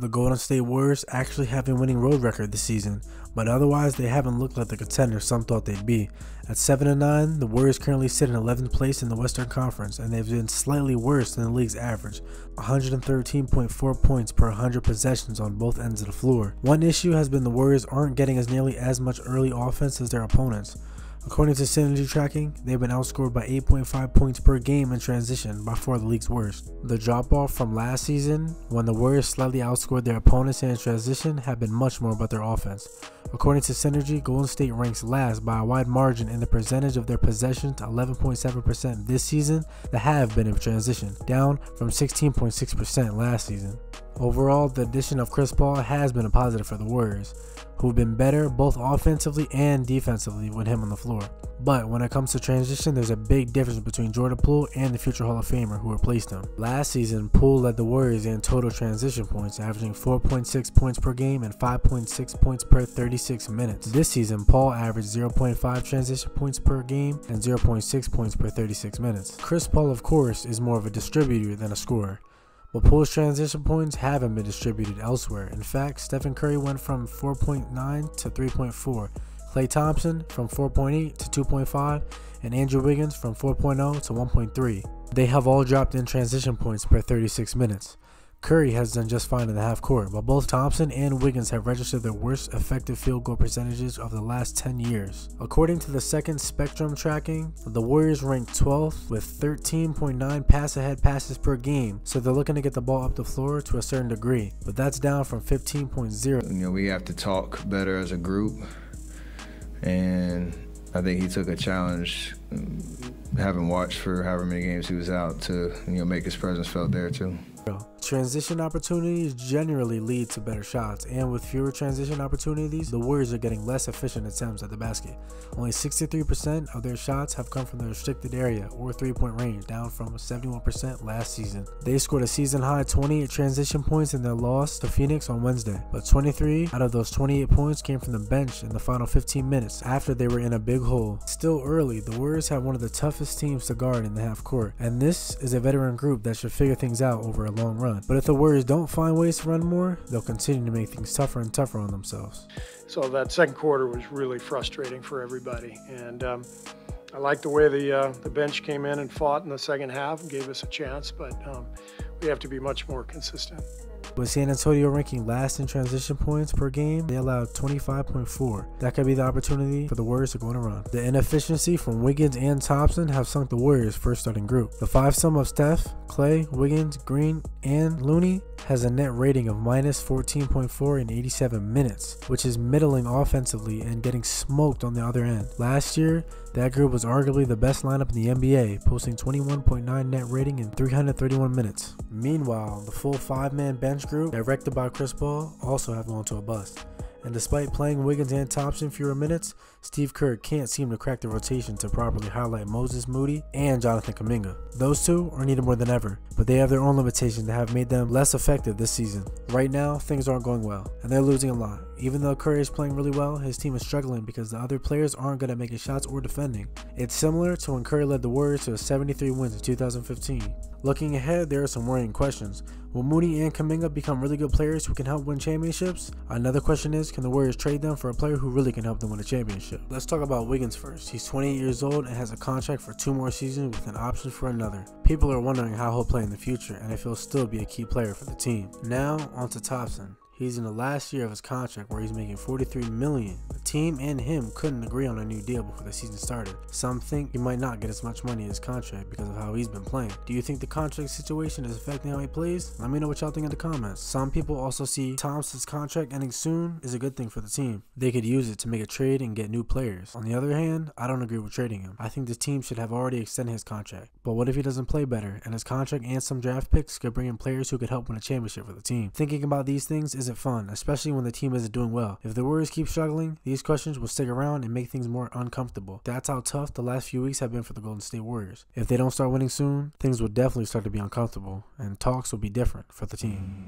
The Golden State Warriors actually have a winning road record this season, but otherwise they haven't looked like the contender some thought they'd be. At 7-9, the Warriors currently sit in 11th place in the Western Conference, and they've been slightly worse than the league's average, 113.4 points per 100 possessions on both ends of the floor. One issue has been the Warriors aren't getting nearly as much early offense as their opponents. According to Synergy Tracking, they've been outscored by 8.5 points per game in transition, by far the league's worst. The drop-off from last season, when the Warriors slightly outscored their opponents in transition, have been much more about their offense. According to Synergy, Golden State ranks last by a wide margin in the percentage of their possessions, 11.7% this season that have been in transition, down from 16.6% last season. Overall, the addition of Chris Paul has been a positive for the Warriors, who have been better both offensively and defensively with him on the floor. But when it comes to transition, there's a big difference between Jordan Poole and the future Hall of Famer who replaced him. Last season, Poole led the Warriors in total transition points, averaging 4.6 points per game and 5.6 points per 36 minutes. This season, Paul averaged 0.5 transition points per game and 0.6 points per 36 minutes. Chris Paul, of course, is more of a distributor than a scorer, but Poole's transition points haven't been distributed elsewhere. In fact, Stephen Curry went from 4.9 to 3.4, Klay Thompson from 4.8 to 2.5, and Andrew Wiggins from 4.0 to 1.3. They have all dropped in transition points per 36 minutes. Curry has done just fine in the half court, but both Thompson and Wiggins have registered their worst effective field goal percentages of the last 10 years. According to the second Spectrum tracking, the Warriors rank 12th with 13.9 pass-ahead passes per game, so they're looking to get the ball up the floor to a certain degree, but that's down from 15.0. We have to talk better as a group, and I think he took a challenge, having watched for however many games he was out, to make his presence felt there too. Transition opportunities generally lead to better shots, and with fewer transition opportunities, the Warriors are getting less efficient attempts at the basket. Only 63% of their shots have come from the restricted area or three-point range, down from 71% last season. They scored a season-high 28 transition points in their loss to Phoenix on Wednesday, but 23 out of those 28 points came from the bench in the final 15 minutes after they were in a big hole. Still early, the Warriors have one of the toughest teams to guard in the half court, and this is a veteran group that should figure things out over a long run. But if the Warriors don't find ways to run more, they'll continue to make things tougher and tougher on themselves. So that second quarter was really frustrating for everybody, and I like the way the bench came in and fought in the second half and gave us a chance, but we have to be much more consistent. With San Antonio ranking last in transition points per game, they allowed 25.4. That could be the opportunity for the Warriors to go on a run. The inefficiency from Wiggins and Thompson have sunk the Warriors' first starting group. The five-sum of Steph, Klay, Wiggins, Green, and Looney has a net rating of minus 14.4 in 87 minutes, which is middling offensively and getting smoked on the other end. Last year, that group was arguably the best lineup in the NBA, posting 21.9 net rating in 331 minutes. Meanwhile, the full five-man bench group, directed by Chris Paul, also have gone to a bust. And despite playing Wiggins and Thompson fewer minutes, Steve Kerr can't seem to crack the rotation to properly highlight Moses Moody and Jonathan Kuminga. Those two are needed more than ever, but they have their own limitations that have made them less effective this season. Right now, things aren't going well, and they're losing a lot. Even though Curry is playing really well, his team is struggling because the other players aren't good at making shots or defending. It's similar to when Curry led the Warriors to 73 wins in 2015. Looking ahead, there are some worrying questions. Will Moody and Kuminga become really good players who can help win championships? Another question is, can the Warriors trade them for a player who really can help them win a championship? Let's talk about Wiggins first. He's 28 years old and has a contract for 2 more seasons with an option for another. People are wondering how he'll play in the future and if he'll still be a key player for the team. Now, on to Thompson. He's in the last year of his contract where he's making $43 million. The team and him couldn't agree on a new deal before the season started. Some think he might not get as much money in his contract because of how he's been playing. Do you think the contract situation is affecting how he plays? Let me know what y'all think in the comments. Some people also see Thompson's contract ending soon is a good thing for the team. They could use it to make a trade and get new players. On the other hand, I don't agree with trading him. I think the team should have already extended his contract. But what if he doesn't play better and his contract and some draft picks could bring in players who could help win a championship for the team? Thinking about these things isn't fun, especially when the team isn't doing well. If the Warriors keep struggling, these questions will stick around and make things more uncomfortable. That's how tough the last few weeks have been for the Golden State Warriors. If they don't start winning soon, things will definitely start to be uncomfortable, and talks will be different for the team.